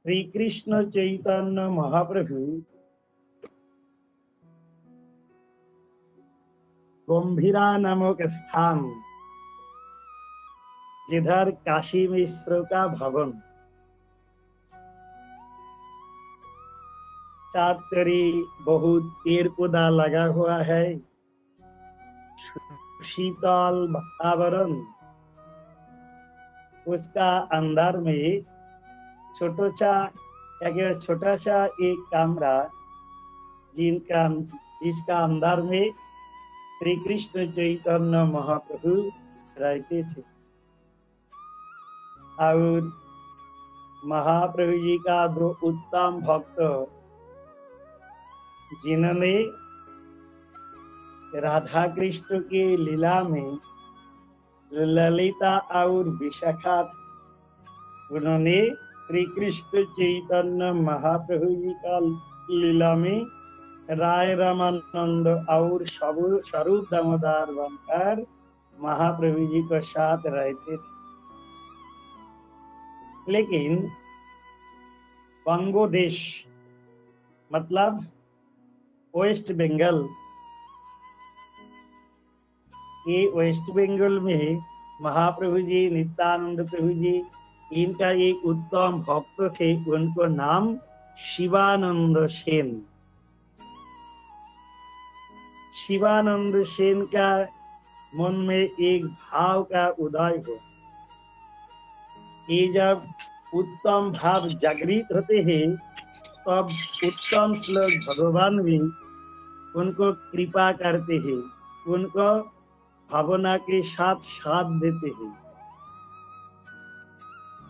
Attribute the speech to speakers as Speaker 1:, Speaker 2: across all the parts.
Speaker 1: श्री कृष्ण चैतन्य महाप्रभु गंभीरा नामक स्थान, जिधर काशी मिश्र का भवन, चातरी बहुत पेड़ पौधा लगा हुआ है, शीतल वातावरण, उसका अंदर में छोटा सा एक कमरा, जिसका अंदर में श्री कृष्ण चैतन्य महाप्रभु रहते थे। और महाप्रभु जी का दो उत्तम भक्त, जिन्होंने राधा कृष्ण के लीला में ललिता और विशाखा, उन्होंने श्री कृष्ण चैतन्य महाप्रभु जी का लीला में राय रामानंद और स्वरूप दामोदर बनकर महाप्रभु जी के साथ रहते थे। लेकिन बंगोदेश मतलब वेस्ट बंगाल, ये वेस्ट बंगाल में महाप्रभु जी, नित्यानंद प्रभु जी, इनका एक उत्तम भक्त थे, उनको नाम शिवानंद सेन। शिवानंद सेन का मन में एक भाव का उदय हो, ये जब उत्तम भाव जागृत होते हैं तब उत्तम श्लोक भगवान भी उनको कृपा करते हैं, उनको भावना के साथ साथ देते हैं।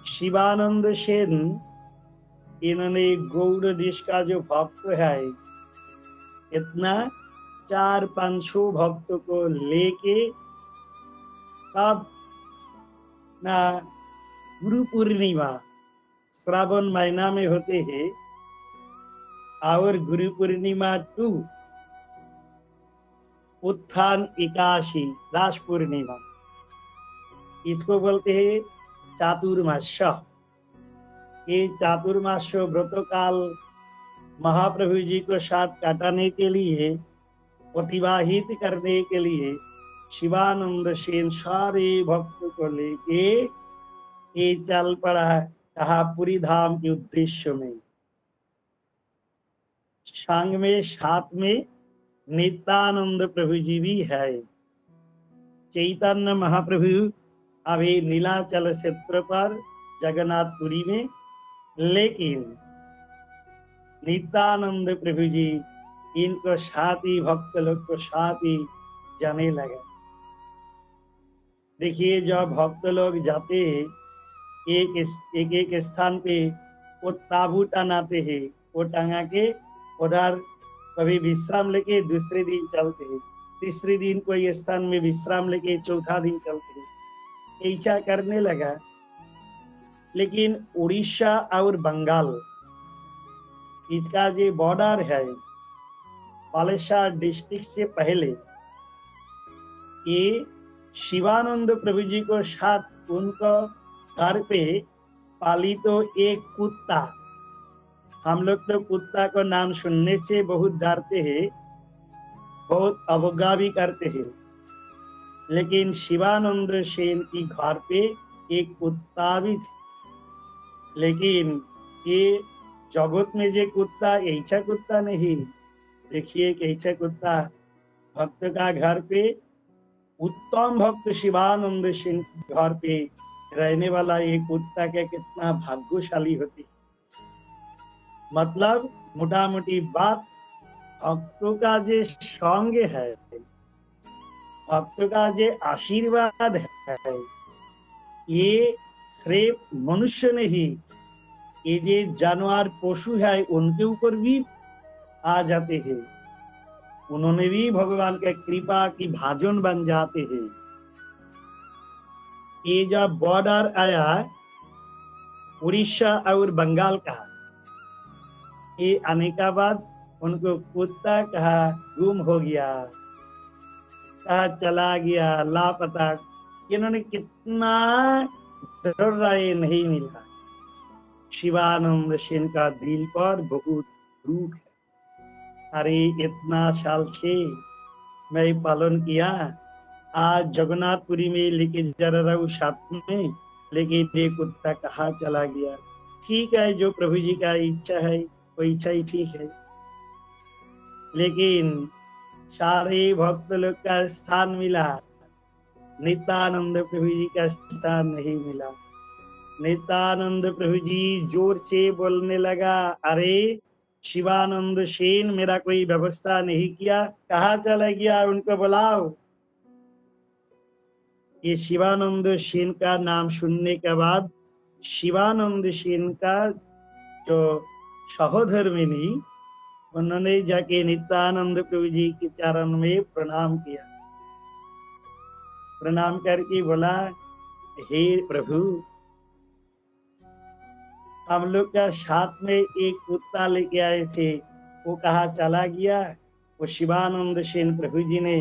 Speaker 1: शिवानंद सेन, इन्होंने गौड़ देश का जो भक्त है, इतना 400-500 भक्त को लेके तब ना गुरु पूर्णिमा श्रावण महीना में होते हैं, और गुरु पूर्णिमा 2 उत्थान एकादशी रास पूर्णिमा, इसको बोलते हैं चातुर्मास। ये चातुर्मास व्रत काल महाप्रभु जी को साथ काटने के लिए, अतिवाहित करने के लिए शिवानंद सेन सारे भक्त को लेके ये चल पड़ा कहा पुरी धाम के उद्देश्य में। संग में साथ में नित्यानंद प्रभु जी भी है। चैतन्य महाप्रभु अभी नीलाचल क्षेत्र पर जगन्नाथपुरी में, लेकिन नित्यानंद प्रभु जी इनको साथी भक्त लोग को साथी जाने लगा। देखिए, जब भक्त लोग जाते हैं एक स्थान पे, वो ताबू टंगाते हैं, वो टंगा के उधर कभी विश्राम लेके दूसरे दिन चलते हैं, तीसरे दिन कोई स्थान में विश्राम लेके चौथा दिन चलते हैं, ऐसा करने लगा। लेकिन उड़ीसा और बंगाल, इसका जो बॉर्डर है बालेश्वर डिस्ट्रिक्ट से पहले, ये शिवानंद प्रभु जी को साथ उनको घर पे पाली तो एक कुत्ता, हम लोग तो कुत्ता को नाम सुनने से बहुत डरते हैं, बहुत अवज्ञा भी करते हैं, लेकिन शिवानंद सेन की घर पे एक कुत्ता भी था। लेकिन ये जगत में जो कुत्ता, ऐसा कुत्ता नहीं। देखिए कैसा कुत्ता, भक्त का घर पे, उत्तम भक्त शिवानंद सेन घर पे रहने वाला ये कुत्ता के कितना भाग्यशाली होती। मतलब मोटा मोटी बात, भक्तों का जो संग है, भक्तों का जो आशीर्वाद है, ये सिर्फ मनुष्य नहीं, ये जो जानवर पशु है उनके ऊपर भी आ जाते हैं, उन्होंने भी भगवान के कृपा की भाजन बन जाते हैं। ये जब बॉर्डर आया उड़ीसा और बंगाल का, ये आने का बाद उनको कुत्ता कहा गुम हो गया, कहा चला गया, लापता, इन्होंने कितना डर रहे, नहीं मिला। शिवानंद सेन का दिल पर बहुत दुख है। अरे इतना साल से मैं पालन किया, आज जगन्नाथपुरी में लेके जा रहा हूँ साथ में, लेकिन ये कुत्ता कहाँ चला गया। ठीक है, जो प्रभु जी का इच्छा है वो इच्छा ही ठीक है, लेकिन सारे भक्त लोग का स्थान मिला, नित्यानंद प्रभु जी का स्थान नहीं मिला। नित्यानंद प्रभु जी जोर से बोलने लगा, अरे शिवानंद सेन मेरा कोई व्यवस्था नहीं किया, कहाँ चला गया, उनको बुलाओ। ये शिवानंद सेन का नाम सुनने के बाद शिवानंद सेन का जो सहोधर्मिनी, उन्होंने जाके नित्यानंद प्रभु जी के चरण में प्रणाम किया। प्रणाम करके बोला, हे प्रभु, हम लोग का साथ में एक कुत्ता लेके आए थे, वो कहाँ चला गया। वो शिवानंद सेन प्रभु जी ने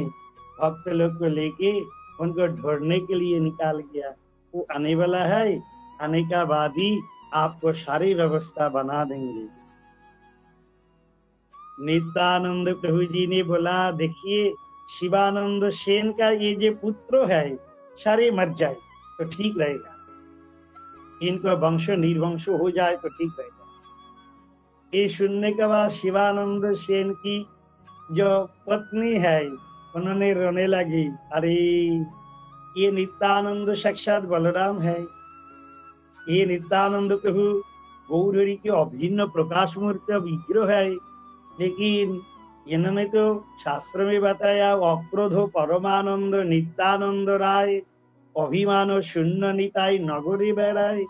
Speaker 1: भक्त लोग को लेके उनको ढूंढने के लिए निकाल गया। वो आने वाला है, आने का बाद ही आपको सारी व्यवस्था बना देंगे। नित्यानंद प्रभु जी ने बोला, देखिए शिवानंद सेन का ये जो पुत्र है सारे मर जाए तो ठीक रहेगा, इनको वंश निर्वंश हो जाए तो ठीक रहेगा। ये सुनने के बाद शिवानंद सेन की जो पत्नी है उन्होंने रोने लगी, अरे ये नित्यानंद साक्षात बलराम है, ये नित्यानंद प्रभु गौरहरि के अभिन्न प्रकाश मूर्ति विग्रह है, लेकिन इन्होंने तो शास्त्र में बताया अक्रोधो परमानंद नित्यानंद राय अभिमान शून्य निताई नगरी बैराय,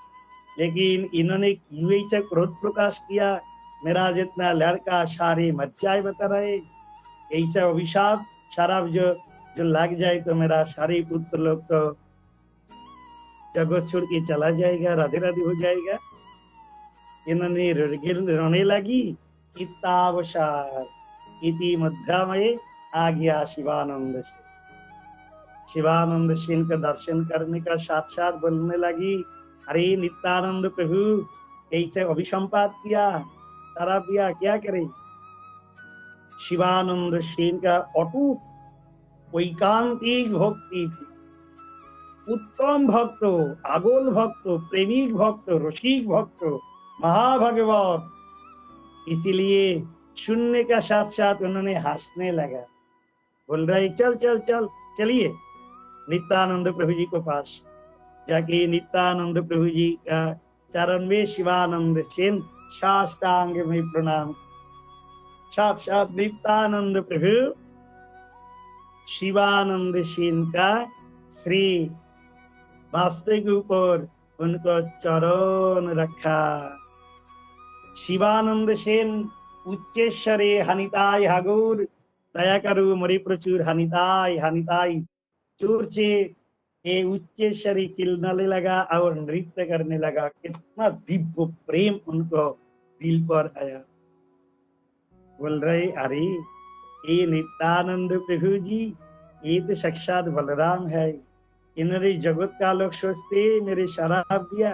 Speaker 1: लेकिन इन्होंने क्यों ऐसा क्रोध प्रकाश किया, मेरा जितना लड़का सारे मर जाए बता रहे, ऐसा अभिशाप सारा जो लग जाए तो मेरा सारे पुत्र लोग तो जगत छोड़ के चला जाएगा, राधे राधे हो जाएगा। इन्होंने रोने लगी। इतावसार इति मध्या में आ गया शिवानंद सेन। शिवानंद सेन का दर्शन करने का साथ साथ बोलने लगी, अरे नित्यानंद प्रभु ऐसे अभिसंपात किया, शराब दिया, क्या करे। शिवानंद सेन का अटूट एकांतिक भक्ति थी, उत्तम भक्त, आगोल भक्त, प्रेमिक भक्त, रसिक भक्त, महाभगवत। इसीलिए सुनने का साथ साथ उन्होंने हंसने लगा, बोल रहे चल चल चल चलिए नित्यानंद प्रभु जी को पास। जाके नित्यानंद प्रभु जी का चरण में शिवानंद सेन साष्टांग में प्रणाम। साथ साथ नित्यानंद प्रभु शिवानंद सेन का श्री वास्ते के ऊपर उनको चरण रखा। शिवानंद सेन उच्चेश्वरे हनिताय हागुर, दया करो मोरे प्रचुर हनिताय हनिताय, जोर से ये उच्चेश्वरी चिल्लाने लगा और नृत्य करने लगा। कितना दिव्य प्रेम उनको दिल पर आया। बोल रहे, अरे ये नित्यानंद प्रभु जी ये तो साक्षात बलराम है, इन्होंने जगत का लोग सोचते मेरे शराब दिया,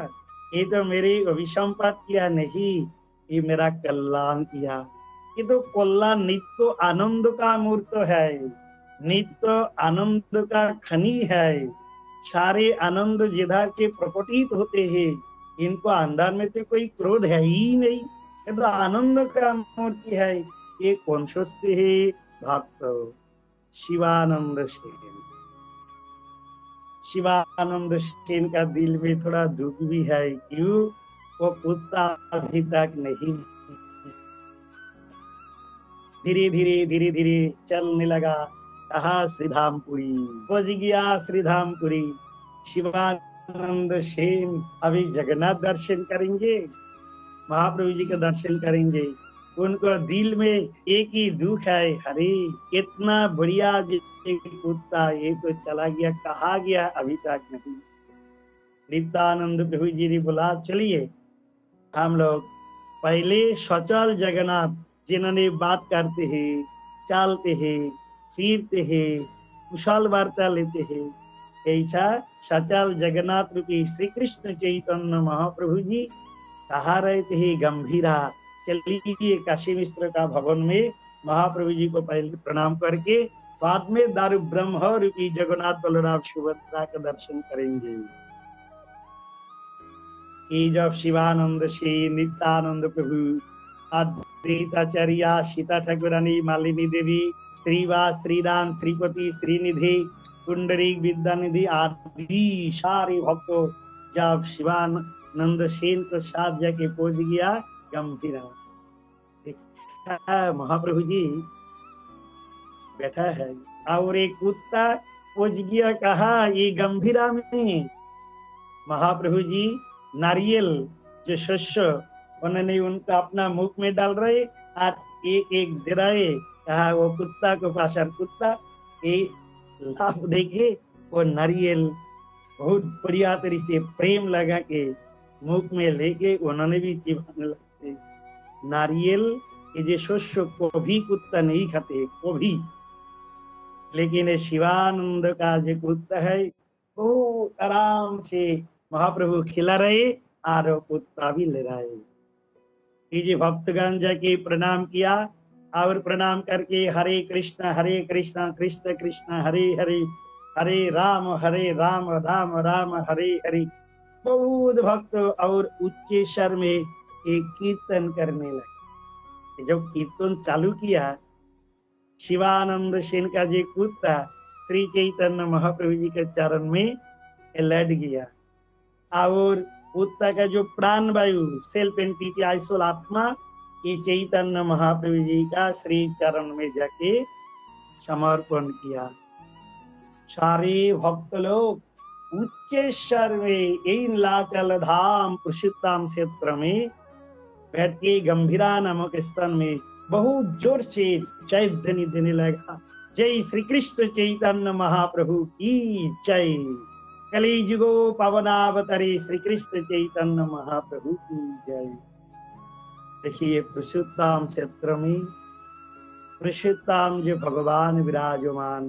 Speaker 1: ये तो मेरे अभिसंपात किया नहीं, ये मेरा कल्याण किया। ये तो कल्याण नित्य आनंद का मूर्त है, नित्य आनंद का खनी है। सारे आनंद जिधर से प्रकटित होते हैं, इनको अंदर में तो कोई क्रोध है ही नहीं, ये तो आनंद का मूर्ति है। ये कौन सोचते है? भक्त शिवानंद सेन। शिवानंद सेन का दिल में थोड़ा दुख भी है, क्यों? वो कुत्ता अभी तक नहीं, धीरे धीरे चलने लगा। कहा? श्रीधामपुरी पहुंच गया। श्रीधामपुरी शिवानंद सेन अभी जगन्नाथ दर्शन करेंगे, महाप्रभु जी का दर्शन करेंगे। उनको दिल में एक ही दुख है, अरे कितना बढ़िया कुत्ता, ये तो चला गया, कहा गया अभी तक नहीं। नित्यानंद प्रभु जी ने बोला, चलिए हम लोग पहले सचल जगन्नाथ जिन्होंने बात करते हैं, चलते हैं, फिरते हैं, कुशल वार्ता लेते हैं, ऐसा सचल जगन्नाथ रूपी श्री कृष्ण चैतन्य महाप्रभु जी कहाँ रहते ही गंभीरा। चलिए काशी मिश्र का भवन में महाप्रभु जी को पहले प्रणाम करके बाद में दारु ब्रह्म रूपी जगन्नाथ बलराम सुभद्रा का दर्शन करेंगे। कि जब शिवानंद श्री नित्यानंद प्रभु, अद्वैताचार्य, सीता ठाकुरानी, मालिनी देवी, श्रीवास, श्रीराम, श्रीपति, श्रीनिधि, कुंडरी, विद्यानिधि आदि सारे भक्तों जब शिवानंद सेन को साथ जाके पहुंच गया गंभीरा, देखा महाप्रभु जी बैठा है और एक कुत्ता पहुंच गया। कहा ये गंभीरा में महाप्रभु जी नारियल जो शस्य उन्होंने उनका अपना मुख में डाल रहे और एक एक दे रहे। कहा वो कुत्ता को पास, कुत्ता एक लाभ देके वो नारियल बहुत बढ़िया तरीके से प्रेम लगा के मुख में लेके उन्होंने भी चिबाने लगते। नारियल ये जो शस्य को भी कुत्ता नहीं खाते को भी, लेकिन शिवानंद का जो कुत्ता है वो आराम से महाप्रभु खिला रहे और कुत्ता भी ले रहे। ये भक्तगण जाके प्रणाम किया और प्रणाम करके हरे कृष्ण कृष्ण कृष्ण हरे हरे, हरे राम राम राम हरे हरे। बहुत भक्त और उच्च स्वर में एक कीर्तन करने लगे। जब कीर्तन चालू किया शिवानंद सेन का जो कुत्ता श्री चैतन्य महाप्रभु जी के चरण में लट गया और कुत्ता का जो प्राण वायु सेल्फ एंटिटी आइसोल आत्मा ये चैतन्य महाप्रभु जी का श्री चरण में जाके समर्पण किया। सारे भक्त लोग उच्च स्वर में यही नीलाचल धाम पुरुषोत्तम क्षेत्र में बैठ के गंभीरा नामक स्थान में बहुत जोर से जय ध्वनि देने लगा। जय श्री कृष्ण चैतन्य महाप्रभु की जय, कलिजुगो पावनावतारी श्री कृष्ण चैतन्य महाप्रभु की जय। देखिए पुरुषोत्तम क्षेत्र में पुरुषोत्तम जो भगवान विराजमान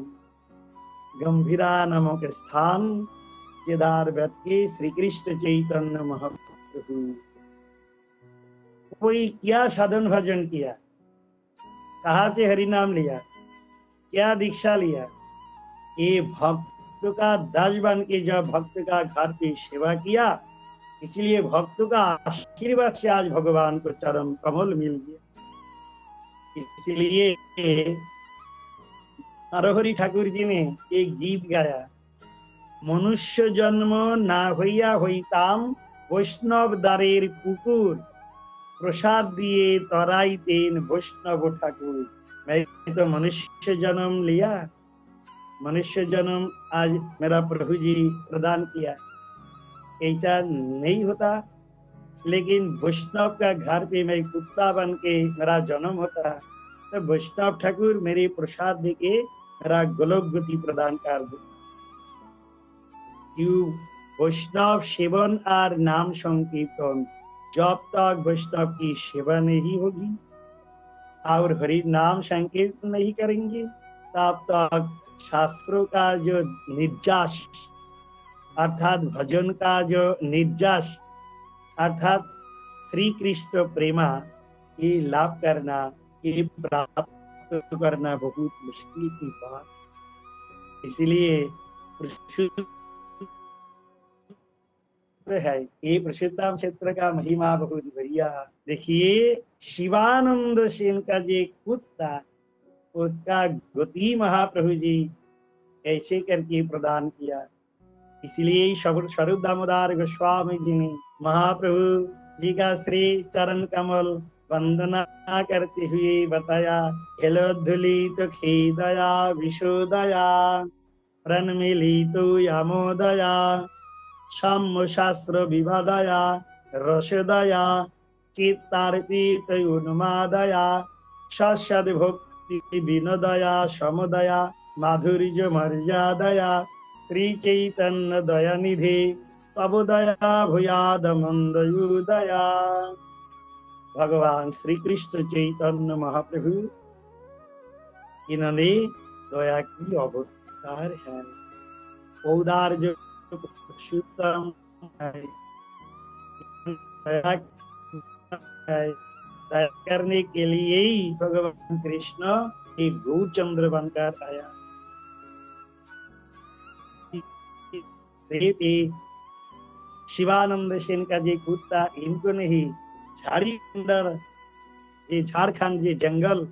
Speaker 1: गंभीरा नामक स्थान केदार बैठ के श्री कृष्ण चैतन्य महाप्रभु कोई क्या साधन भजन किया, कहाँ से हरि नाम लिया, क्या दीक्षा लिया। ये भक्त का दास बन के जब भक्त का घर पे सेवा किया, इसलिए भक्त का आशीर्वाद से आज भगवान को चरण कमल मिल गया। इसलिए नरहरि ठाकुर जी ने एक गीत गाया, मनुष्य जन्म ना हইয়া হইতাম वैष्णव दारेर कुकुर, प्रसाद दिए तराई तेन वैष्णव ठाकुर। मैं तो मनुष्य जन्म लिया, मनुष्य जन्म आज मेरा प्रभु जी प्रदान किया, ऐसा नहीं होता। लेकिन वैष्णव का घर पे मैं कुत्ता बन के मेरा जन्म होता तो वैष्णव ठाकुर मेरे प्रसाद देके मेरा गोलोक गति प्रदान कर दो। क्यों वैष्णव सेवन और नाम संकीर्तन जब तक वैष्णव की सेवा नहीं होगी और हरि नाम संकीर्तन नहीं करेंगे तब तक शास्त्रों का जो निर्यास अर्थात भजन का जो निर्यास अर्थात श्री कृष्ण प्रेमा ये लाभ करना, ये प्राप्त करना बहुत मुश्किल की बात। इसलिए है ये पुरुषोत्तम क्षेत्र का महिमा बहुत बढ़िया। देखिए शिवानंद सेन का जो कुत्ता उसका गति महाप्रभु जी ऐसे करके प्रदान किया। इसलिए स्वरूप दामोदर गोस्वामी जी ने महाप्रभु जी का श्री चरण कमल वंदना करते हुए बताया, हेलोद्धुलित खेदया विशोदया प्रणमिलित यामोदया साम्य शास्त्र विवादया रसदया चित्तार्पित उन्मादया सस्यद भक्ति विनोदया समदया माधुर्य मर्यादया श्री चैतन्य दया निधि तब दया भूयाद मंदयुदया। भगवान श्री कृष्ण चैतन्य महाप्रभु इन्होंने दया की अवतार है। औदार्य पुरुषोत्तम है, दया दया करने के लिए ही भगवान कृष्ण ये भूचंद्र बनकर आया। सिर्फ ये शिवानंद सेन का जो कुत्ता इनको नहीं, झाड़ी अंदर जे झारखंड जे जंगल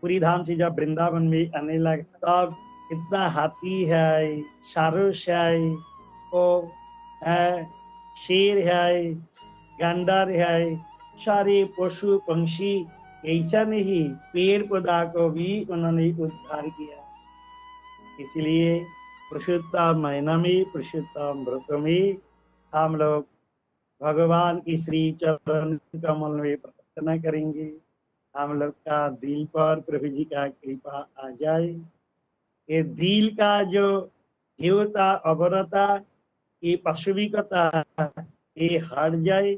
Speaker 1: पूरी धाम से जब वृंदावन में आने लगा तब कितना हाथी है, सारस है, ओ है, शेर है, गंडर है, सारे पशु पंछी, ऐसा नहीं पेड़ पौधा को भी उन्होंने उद्धार किया। इसलिए पुरुषोत्तम महीना में, पुरुषोत्तम व्रत में हम लोग भगवान की श्री चरण कमल में प्रार्थना करेंगे, हम लोग का दिल पर प्रभु जी का कृपा आ जाए, ये दिल का जो देवता अवरता, ये पाशविकता, ये हट जाए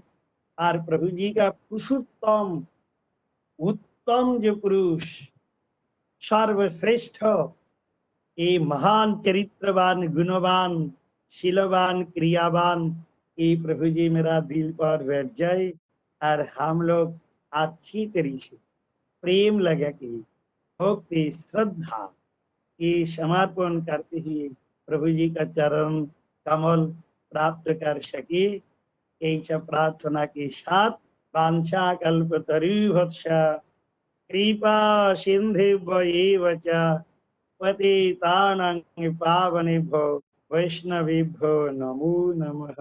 Speaker 1: और प्रभु जी का पुरुषोत्तम उत्तम जो पुरुष सर्वश्रेष्ठ, ये महान चरित्रवान गुणवान शीलवान क्रियावान, ये प्रभु जी मेरा दिल पर बैठ जाए और हम लोग अच्छी तरीके से प्रेम लगा के भक्ति श्रद्धा ये समर्पण करते हुए प्रभु जी का चरण कमल प्राप्त कर सके, ऐसा प्रार्थना के साथ वांछा कल्पतरुभ्यश्च कृपा सिन्धुभ्य च पतितानां पावनेभ्यो वैष्णवेभ्यो नमो नमः।